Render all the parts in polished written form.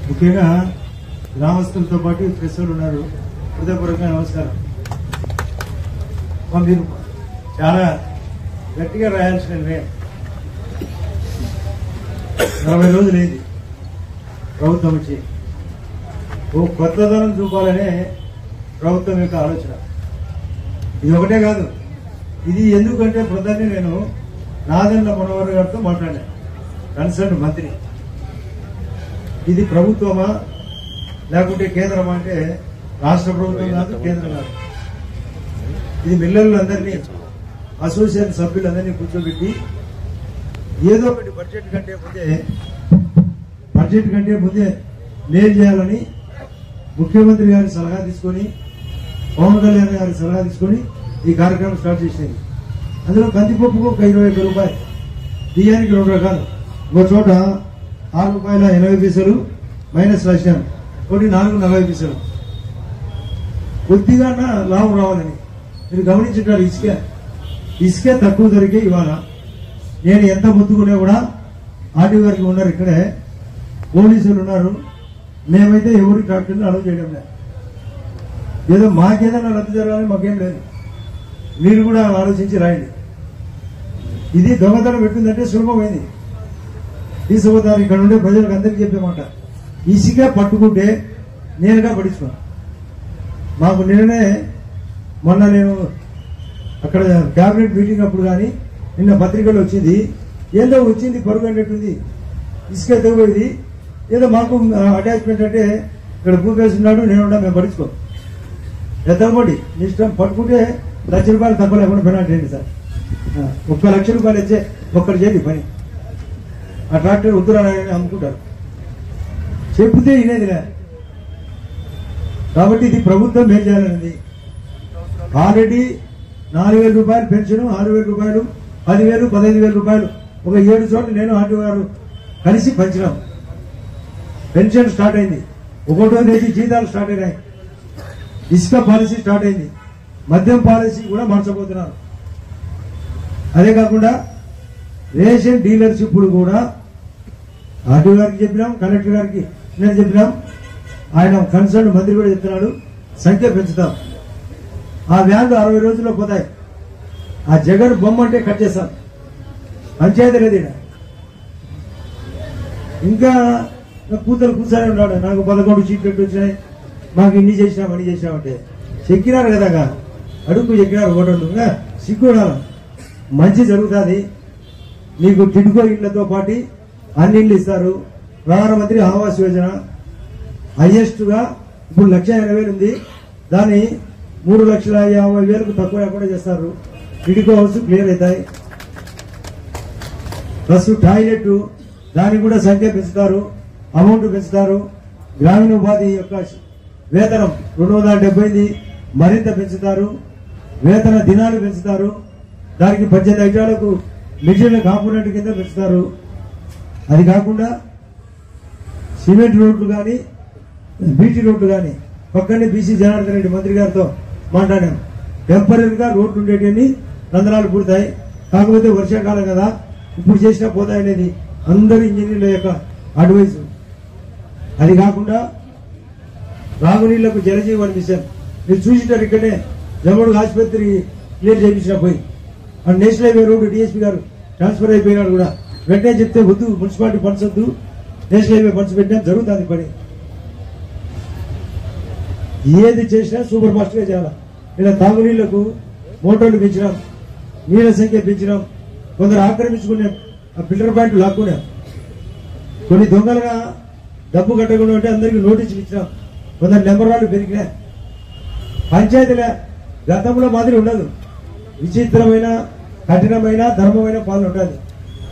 ముఖ్యంగా గ్రామస్తులతో పాటు ప్రెస్ వాళ్ళు ఉన్నారు. హృదయపూర్వకంగా నమస్కారం. మీరు చాలా గట్టిగా రాయాల్సిన 40 రోజులైంది ప్రభుత్వం వచ్చి. ఓ కొత్తదనం చూపాలనే ప్రభుత్వం యొక్క ఆలోచన. ఇది ఒకటే కాదు, ఇది ఎందుకంటే ప్రధాని నేను నాదెండ్ల మనోహర్ గారితో మాట్లాడాను, కన్సర్న్ మంత్రి. ఇది ప్రభుత్వమా లేకుంటే కేంద్రమా అంటే రాష్ట్ర ప్రభుత్వం కాదు, కేంద్రం కాదు. ఇది మిల్లర్లందరినీ, అసోసియేషన్ సభ్యులందరినీ కూర్చోబెట్టి ఏదో ఒకటి బడ్జెట్ కంటే ముందే మేలు చేయాలని ముఖ్యమంత్రి గారి సలహా తీసుకొని, పవన్ కళ్యాణ్ గారి సలహా తీసుకొని ఈ కార్యక్రమం స్టార్ట్ చేసింది. అందులో కందిపప్పుకు ఒక 21 రూపాయలు, బియ్యానికి 2 రకాలు, ఒక చోట ₹6.80 మైనస్ రాశాను, ఒకటి $4.40. కొద్దిగా లాభం రావాలని మీరు గమనించుంటారు. ఇసుక తక్కువ ధరకే ఇవాళ నేను ఎంత ముద్దుకునే కూడా ఆర్టీ గారికి ఉన్నారు, ఇక్కడే పోలీసులు ఉన్నారు. మేమైతే ఎవరు ట్రాక్టర్ని అలౌ చేయడం లేదు. ఏదో మాకేదైనా రద్దు జరగాలని మాకేం లేదు. మీరు కూడా ఆలోచించి రాయండి. ఇది దొంగతనం పెట్టిందంటే సులభమైంది. తీసుకుపోతారు. ఇక్కడ ఉండే ప్రజలకు అందరికీ చెప్పేమాట, ఇసుక పట్టుకుంటే నేరుగా పడించుకున్నాను. మాకు మొన్న నేను అక్కడ క్యాబినెట్ మీటింగ్ అప్పుడు కానీ నిన్న పత్రికలు వచ్చింది, ఏదో వచ్చింది పరుగు అన్నట్టుంది, ఇసుక ఎత్తకపోయింది. ఏదో మాకు అటాచ్మెంట్ అంటే ఇక్కడ భూపేసి ఉన్నాడు, నేనున్నా, మేము పడించుకో, ఎత్తకపోండి మీ ఇష్టం. పట్టుకుంటే ₹1,00,000 తక్కువ లేకుండా పెనాల్టీ ఏంటి సార్? ₹1,00,000 ఇచ్చే ఒక్కరు చేయండి పని. ఆ ట్రాక్టర్ ఉత్తరాయణ అమ్ముకుంటారు, చెప్తే వినేదిలే. కాబట్టి ఇది ప్రభుత్వం ఏం చేయాలనేది. ఆల్రెడీ ₹4,000 పెన్షన్, ₹6,000, ₹10,000, ₹15,000 ఒక 7 చోట్ల నేను ఆర్టీ గారు కలిసి పంచినాం. పెన్షన్ స్టార్ట్ అయింది, 1వ తేదీ జీతాలు స్టార్ట్ అయినాయి, ఇసుక పాలసీ స్టార్ట్ అయింది, మద్యం పాలసీ కూడా మార్చబోతున్నారు. అదే కాకుండా రేషన్ డీలర్షిప్లు కూడా ఆర్టీ గారికి చెప్పినాం, కలెక్టర్ గారికి నేను చెప్పినాం, ఆయన కన్సర్న్ మంత్రి కూడా చెప్తున్నాడు, సంఖ్య పెంచుతాం. ఆ వ్యాన్లు 60 రోజుల్లో పోతాయి. ఆ జగన్ బొమ్మ అంటే కట్ చేస్తాం. పంచాయతీ లేదు. ఇంకా కూతురు కూర్చొని ఉన్నాడు, నాకు 11 సీట్లు వచ్చినాయి, మాకు ఇన్ని చేసినామంటే చెక్కినారు కదా, అడుగు చెక్కినారు. ఒకటి సిగ్గుడాలి, మంచి జరుగుతుంది. మీకు టిడ్కో ఇళ్లతో పాటు అన్ని ఇళ్లు ఇస్తారు. ప్రధానమంత్రి ఆవాస్ యోజన హైయెస్ట్ గా ఇప్పుడు 1,80,000 ఉంది, దాన్ని 3,50,000 తక్కువ లేకుండా చేస్తారు. టిడ్కో హౌస్ క్లియర్ అవుతాయి. ప్లస్ టాయిలెట్ దానికి కూడా సంఖ్య పెంచుతారు, అమౌంట్ పెంచుతారు. గ్రామీణ ఉపాధి యొక్క వేతనం 270 మరింత పెంచుతారు. వేతన దినాలు పెంచుతారు. దానికి 18 ఐటాలకు మిషన్ కాంపోనెంట్ కింద పెంచుతారు. అది కాకుండా సిమెంట్ రోడ్లు కానీ, బీటీ రోడ్లు కానీ పక్కనే బీసీ జనార్దన్ రెడ్డి మంత్రి గారితో మాట్లాడాం. టెంపరీగా రోడ్లు ఉండేటివన్నీ రంధ్రాలు పుడతాయి. కాకపోతే వర్షాకాలం కదా, ఇప్పుడు చేసినా పోతాయనేది అందరు ఇంజనీర్ల యొక్క అడ్వైస్. అది కాకుండా తాగునీళ్లకు జలజీవన్ మిషన్ మీరు చూసినారు. ఇక్కడే జమ్మడు ఆసుపత్రి క్లియర్ చేయించిన పోయి నేషనల్ హైవే రోడ్డు డిఎస్పీ గారు ట్రాన్స్ఫర్ అయిపోయినాడు కూడా. వెంటనే చెప్తే వద్దు, మున్సిపాలిటీ ఫండ్స్ వద్దు, నేషనల్ హైవే ఫండ్స్ పెట్టినా జరుగుతుంది పని. ఏది చేసినా సూపర్ ఫాస్ట్ గా చేయాలి. ఇలా తాగునీళ్లకు మోటార్లు పెంచినాం, నీళ్ల సంఖ్య పెంచినాం. కొందరు ఆక్రమించుకునే ఫిల్టర్ పాయింట్లు లాక్కున్నాం. కొన్ని దొంగలుగా డబ్బు కట్టకుండా ఉంటే అందరికీ నోటీసులు ఇచ్చినాం. కొందరు నెంబర్ వాళ్ళు పెరిగినా. పంచాయతీల గతంలో మాదిరి ఉండదు, విచిత్రమైన కఠినమైన ధర్మమైన పాలన ఉంటుంది.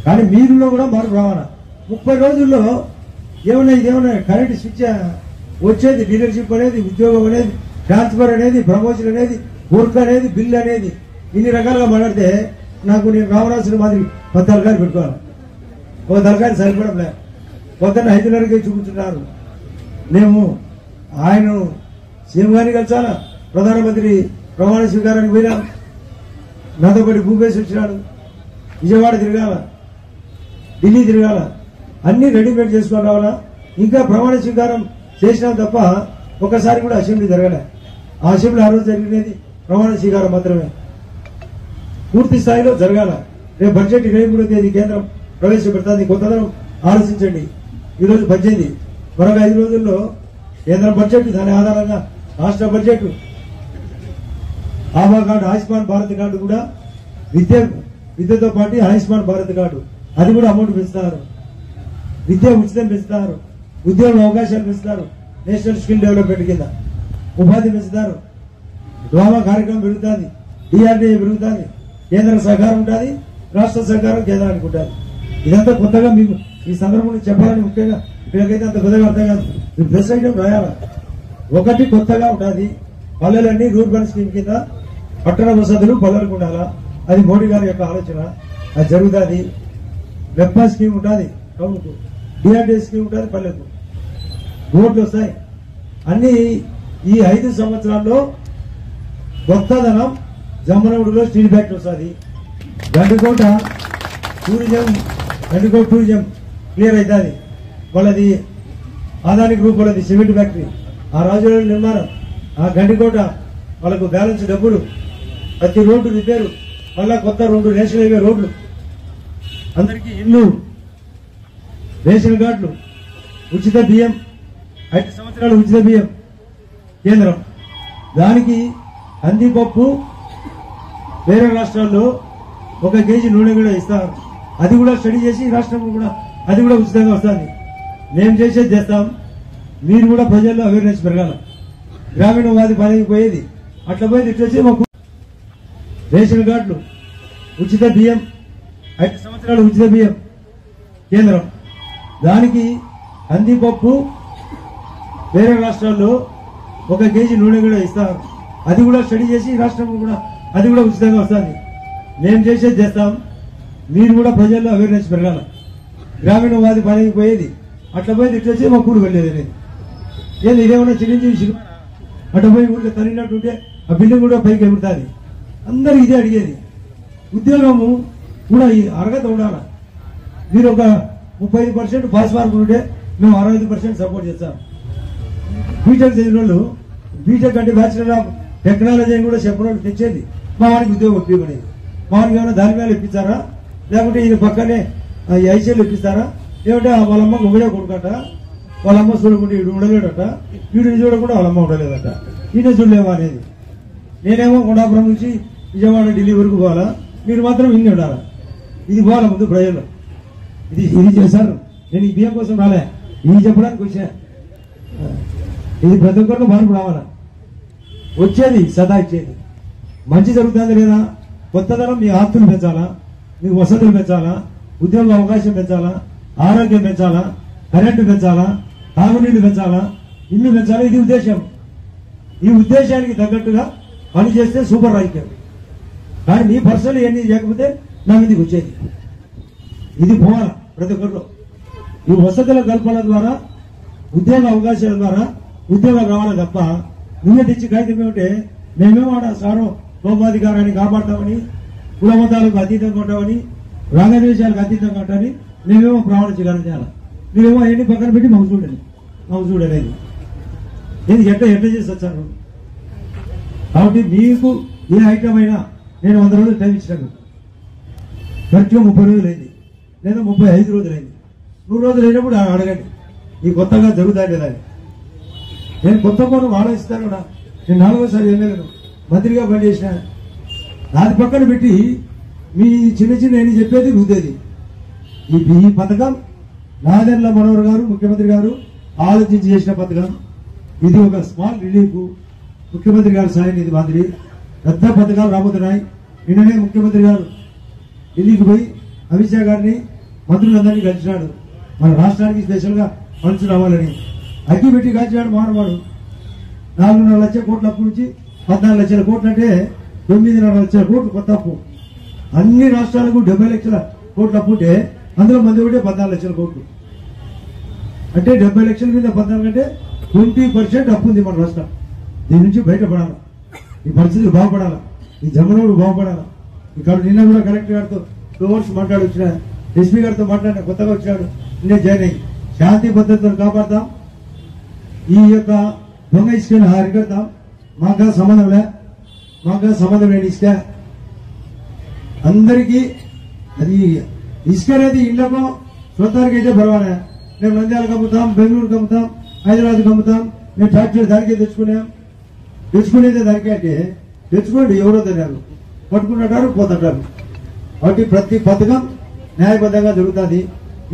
కానీ మీరులో కూడా మార్పు రావాలా. 30 రోజుల్లో ఇదేమన్నా కరెంట్ స్విచ్ వచ్చేది, డీలర్షిప్ అనేది, ఉద్యోగం అనేది, ట్రాన్స్ఫర్ అనేది, ప్రమోషన్ అనేది, వర్క్ అనేది, బిల్ అనేది, ఇన్ని రకాలుగా మాట్లాడితే నేను రావణాసుని మాదిరి 10 తలకాయలు పెట్టుకోవాలి. ఒక తలకాయలు సరిపడం లే. పొద్దున్న 5:30కే చూపుతున్నారు. మేము ఆయన సీఎం గారిని కలిసాలా, ప్రధానమంత్రి ప్రమాణ స్వీకారానికి పోయినా, నాతో పాటు భూపేసి వచ్చినాడు. విజయవాడ తిరగాల, ఢిల్లీ తిరగాల, అన్ని రెడీమేడ్ చేసుకొని రావాలా. ఇంకా ప్రమాణ స్వీకారం చేసినాం తప్ప ఒకసారి కూడా అసెంబ్లీ జరగలే. ఆ అసెంబ్లీ ఆ రోజు జరిగినది ప్రమాణ స్వీకారం మాత్రమే, పూర్తి స్థాయిలో జరగాల. రేపు బడ్జెట్ 23వ తేదీ కేంద్రం ప్రవేశపెడుతుంది. కొత్తదనం ఆలోచించండి. ఈరోజు 18, మరొక 5 రోజుల్లో కేంద్ర బడ్జెట్, దాని ఆధారంగా రాష్ట్ర budget, Abha card, Ayushman Bharat card కూడా విద్యతో పాటు ఆయుష్మాన్ భారత్ కార్డు అది కూడా అమౌంట్ పెంచుతున్నారు. విద్య ఉచితం పెంచుతున్నారు, ఉద్యోగ అవకాశాలు పెంచుతారు, నేషనల్ స్కిల్ డెవలప్మెంట్ కింద ఉపాధి పెంచుతారు, డ్వామా కార్యక్రమం పెరుగుతుంది, డిఆర్డీఏ పెరుగుతుంది, కేంద్ర సహకారం ఉంటుంది, రాష్ట్ర సహకారం కేంద్రానికి ఉంటుంది. ఇదంతా కొత్తగా మీకు ఈ సందర్భంలో చెప్పాలని ముఖ్యంగా వీళ్ళకైతే అంత కొత్తగా అర్థం కాదు. ప్రెస్ ఐటమ్ రాయాలి. ఒకటి కొత్తగా ఉంటుంది, పల్లెలన్నీ రూర్బన్ స్కీమ్ కింద పట్టణ వసతులు పల్లెలకు ఉండాలా, అది మోడీ గారి యొక్క ఆలోచన. అది జరుగుతుంది. వెప్పా స్కీమ్ ఉంటుంది టౌన్కు, డిఆర్డీఏ స్కీమ్ ఉంటుంది పల్లెకు, రోడ్లు వస్తాయి. అన్ని ఈ 5 సంవత్సరాల్లో కొత్తదనం. జమ్మనగూడలో స్టీల్ ఫ్యాక్టరీ వస్తుంది, గండికోట టూరిజం క్లియర్ అవుతుంది. వాళ్ళది ఆదాని గ్రూప్ వాళ్ళది సిమెంట్ ఫ్యాక్టరీ, ఆ రాజుల నిర్మాణం, ఆ గండికోట వాళ్ళకు బ్యాలెన్స్ డబ్బులు, ప్రతి రోడ్డు రిపేరు, మళ్ళా కొత్త 2 నేషనల్ హైవే రోడ్లు, అందరికీ ఇల్లు, రేషన్ కార్డులు, ఉచిత బియ్యం, 5 సంవత్సరాలు ఉచిత బియ్యం కేంద్రం. దానికి కందిపప్పు వేరే రాష్ట్రాల్లో 1 కేజీ నూనె కూడా ఇస్తారు. అది కూడా స్టడీ చేసి రాష్ట్రంలో కూడా అది కూడా ఉచితంగా వస్తుంది. మేము చేసేది చేస్తాం, మీరు కూడా ప్రజల్లో అవేర్నెస్ పెరగాల. గ్రామీణ ఉపాధి పనికి పోయేది అట్లా పోయేది ఇట్లా వచ్చి మాకు రేషన్ కార్డులు, ఉచిత బియ్యం, 5 సంవత్సరాలు ఉచిత బియ్యం కేంద్రం. దానికి కందిపప్పు వేరే రాష్ట్రాల్లో 1 కేజీ నూనె కూడా ఇస్తారు. అది కూడా స్టడీ చేసి రాష్ట్రంలో కూడా అది కూడా ఉచితంగా వస్తుంది. మేము చేసేది చేస్తాం, మీరు కూడా ప్రజల్లో అవేర్నెస్ పెరగాల. గ్రామీణ ఉపాధి పనికి పోయేది అట్లా పోయేది ఇట్లా వచ్చి మా కూడు వెళ్ళేది అనేది ఏది. ఇదేమన్నా చిరంజీవి సినిమా అట్లా పోయి ఊరికి తరిగినట్టుంటే ఆ బిల్డింగ్ కూడా పైకి ఎగురుతుంది. అందరూ ఇదే అడిగేది. ఉద్యోగము కూడా ఈ అర్హత ఉండాల. మీరు ఒక 35% పాస్ మార్కులు ఉంటే మేము 65% సపోర్ట్ చేస్తాం. బీటెక్ చదివిన వాళ్ళు బీటెక్ అంటే బ్యాచిలర్ ఆఫ్ టెక్నాలజీ అని కూడా చెప్పిన వాళ్ళు తెచ్చేది. మా వాడికి ఉద్యోగం ఉపయోగపడేది. మా వాడికి ఏమైనా దాని మీద ఇప్పించారా, లేకుంటే ఈయన పక్కనే ఈ ఐసీఎల్ ఇప్పిస్తారా, ఏమంటే వాళ్ళమ్మ ఒకడే కొడుకట, వాళ్ళమ్మ చూడకుండా వీడు ఉండలేడట, వీడిని చూడకుండా వాళ్ళమ్మ ఉండలేదట, ఈయన చూడలేవా అనేది. నేనేమో కొండాపురం నుంచి విజయవాడ ఢిల్లీ వరకు పోవాలా, మీరు మాత్రం ఇన్ని ఉండాలా. ఇది పోవాలా ముందు ప్రజలు. ఇది చేశారు. నేను ఈ బియ్యం కోసం రాలే, ఇది చెప్పడానికి వచ్చా. ఇది ప్రతి ఒక్కరిలో మార్పు రావాలా. వచ్చేది సదా ఇచ్చేది మంచి జరుగుతుంది లేదా. కొత్తదనం మీ ఆస్తులు పెంచాలా, మీకు వసతులు పెంచాలా, ఉద్యోగ అవకాశం పెంచాలా, ఆరోగ్యం పెంచాలా, కరెంటు పెంచాలా, తాగునీళ్లు పెంచాలా, ఇల్లు పెంచాలా. ఇది ఉద్దేశం. ఈ ఉద్దేశానికి తగ్గట్టుగా పని చేస్తే సూపర్ రాజకీయం. కానీ మీ పర్సనల్ ఇవన్నీ చేయకపోతే నా మీదకి వచ్చేది. ఇది పోవాలా ప్రతి ఒక్కరిలో. ఈ వసతుల కల్పన ద్వారా, ఉద్యోగ అవకాశాల ద్వారా ఉద్యోగం రావాలి తప్ప నువ్వే తెచ్చి కాగితం ఏమిటే మేమేమో సారో లోపాధికారాన్ని కాపాడతామని, కులమతాలకు అతీతంగా ఉంటామని, రాగద్వేషాలకు అతీతంగా ఉంటామని మేమేమో ప్రమాణ స్వీకారం చేయాలి. మీరేమో ఎన్ని పక్కన పెట్టి మాకు చూడలేదు. నేను ఎట్లా చేసి వచ్చాను. కాబట్టి మీకు ఏ ఐటమ్ అయినా నేను 100 రోజులు టైం ఇచ్చినాను. ఖర్చుగా 30 రోజులైంది, లేదా 35 రోజులైంది. 100 రోజులు అయినప్పుడు అడగండి ఈ కొత్తగా జరుగుతాయి లేదా. నేను కొత్త కోణం ఆలోచిస్తాను కూడా. నేను 4వసారి ఎమ్మెల్యేను, మంత్రిగా పనిచేసిన. దాని పక్కన పెట్టి మీ చిన్న నేను చెప్పేది రుద్దేది. ఈ పథకం నాదెండ్ల మనోహర్ గారు ముఖ్యమంత్రి గారు ఆలోచించి చేసిన పథకం. ఇది ఒక స్మాల్ రిలీఫ్. ముఖ్యమంత్రి గారు సాయం నిధి మాదిరి పెద్ద పథకాలు రాబోతున్నాయి. నిన్ననే ముఖ్యమంత్రి గారు ఢిల్లీకి పోయి అమిత్ షా గారిని మంత్రులందరినీ కలిసినాడు. మన రాష్ట్రానికి స్పెషల్ గా ఫండ్స్ రావాలని అగ్గి పెట్టి కాల్చాడు మానవాడు. 4.5 లక్షల కోట్ల అప్పు నుంచి 14 లక్షల కోట్లు అంటే 9.5 లక్షల కోట్లు కొత్త అప్పు. అన్ని రాష్ట్రాలకు 70 లక్షల కోట్ల అప్పు ఉంటే అందులో మంది ఒకటే 14 లక్షల కోట్లు. అంటే 70 లక్షల మీద 14 అంటే 20% అప్పు ఉంది మన రాష్ట్రం. దీని నుంచి బయటపడాలి. ఈ పరిస్థితులు బాగుపడాలి. ఈ జమ్మనోడు బాగుపడాలి. ఇక్కడ నిన్న కూడా కలెక్టర్ గారితో 2 అవర్స్ మాట్లాడి వచ్చిన, ఎస్పీ గారితో మాట్లాడిన, కొత్తగా వచ్చాడు, నిన్నే జాయిన్ అయ్యి శాంతి భద్రతను కాపాడతాం. ఈ యొక్క దొంగ ఇసుకను అరికడతాం. మాకు సంబంధం లేని ఇసుక అందరికీ అది ఇసుక అనేది ఇళ్లకు సొంతానికి అయితే పర్వాలే. మేము నంద్యాలకు అమ్ముతాం, బెంగళూరుకి అమ్ముతాం, హైదరాబాద్కి అమ్ముతాం. మేము ఫ్యాక్టరీ దానికే తెచ్చుకునేదే దానికే అంటే తెచ్చుకోండి, ఎవరో తెలియదు, పట్టుకుంటారు పోతుంటారు. కాబట్టి ప్రతి పథకం న్యాయబద్ధంగా జరుగుతుంది.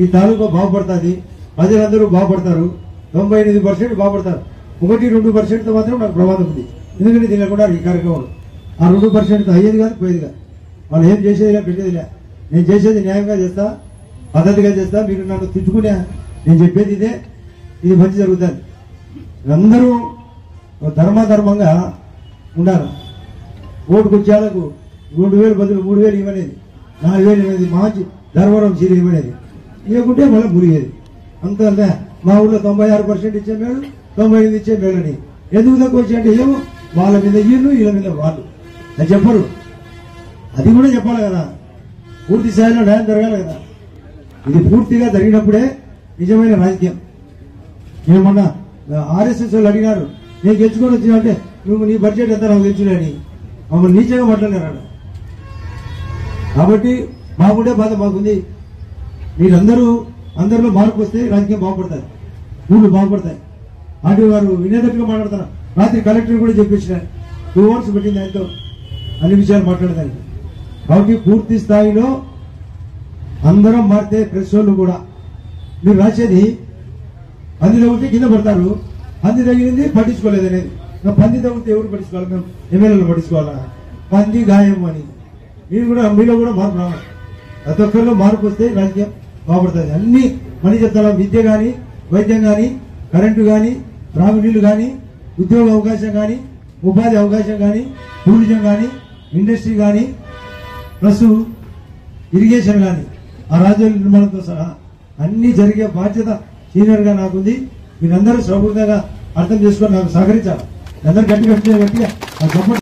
ఈ తాలూకా బాగుపడుతుంది, ప్రజలందరూ బాగుపడతారు. 98% బాగుపడతారు. 1-2% మాత్రం నాకు ప్రమాదం ఉంది. ఎందుకంటే తినకుండా ఈ కార్యక్రమం ఆ 2% అయ్యేది కాదు, పోయేది కాదు. వాళ్ళు ఏం చేసేదిలే, పెట్టేదిలే. నేను చేసేది న్యాయంగా చేస్తా, పద్ధతిగా చేస్తా. మీరు నన్ను తిట్టుకునే నేను చెప్పేది ఇదే, ఇది మంచి జరుగుతుంది. అందరూ ధర్మంగా ఉండాలి. ఓటుకు వచ్చేలకు 3,000 బదులు 3,000 ఇవ్వలేదు, 4,000 ఇవ్వలేదు, మంచి ధర్మవరం చీర ఇవ్వలేదు. ఇవ్వకుంటే మళ్ళీ మురిగేది. అంతే. మా ఊళ్ళో 96% ఇచ్చే మేలు, 98 ఇచ్చే మేలని. ఎందుకు తక్కువ వచ్చి అంటే ఏమో వాళ్ళ మీద వీళ్ళ మీద వాళ్ళు అది చెప్పరు. అది కూడా చెప్పాలి కదా, పూర్తి స్థాయిలో న్యాయం జరగాలి కదా. ఇది పూర్తిగా జరిగినప్పుడే నిజమైన రాజకీయం. నేను మొన్న RSS వాళ్ళు అడిగినారు, నేను గెలుచుకొని వచ్చినంటే నువ్వు నీ బడ్జెట్ ఎంత నాకు తెచ్చులేని మమ్మల్ని నీచంగా మాట్లాడినారు. కాబట్టి మాకుండే బాధ మాకుంది. అందరిలో మార్పు వస్తే రాజకీయం బాగుపడతాయి, ఊళ్ళు బాగుపడతాయి. ఆర్టీ వారు వినేటట్టుగా మాట్లాడతారు. రాత్రి కలెక్టర్ కూడా చెప్పించిన 2 hours పెట్టింది ఆయనతో అన్ని విషయాలు మాట్లాడేదానికి. కాబట్టి పూర్తి స్థాయిలో అందరం మారితే ప్రెస్ వాళ్ళు కూడా మీరు రాసేది పంది తగ్గితే కింద పడతారు, పంది తగిలింది పట్టించుకోలేదు అనేది. పంది తగ్గితే ఎవరు పట్టించుకోవాలి? మేము ఎమ్మెల్యేలు పట్టించుకోవాలా? పంది గాయం అని మీలో కూడా మార్పు రావాలి. ప్రతి ఒక్కరిలో మార్పు వస్తే రాజకీయం బాగుపడుతుంది. అన్ని మనీ చెప్తారా, విద్య కానీ, వైద్యం కానీ, కరెంటు కానీ, త్రాగునీళ్లు కానీ, ఉద్యోగ అవకాశం కానీ, ఉపాధి అవకాశం కానీ, టూరిజం కానీ, ఇండస్ట్రీ కానీ, ప్లస్ ఇరిగేషన్ కానీ, ఆ రాజ్యాల నిర్మాణంతో సహా అన్ని జరిగే బాధ్యత సీనియర్ గా నాకుంది. మీరందరూ సౌకర్యంగా అర్థం చేసుకొని నాకు సహకరించాలి. అందరూ గట్టిగా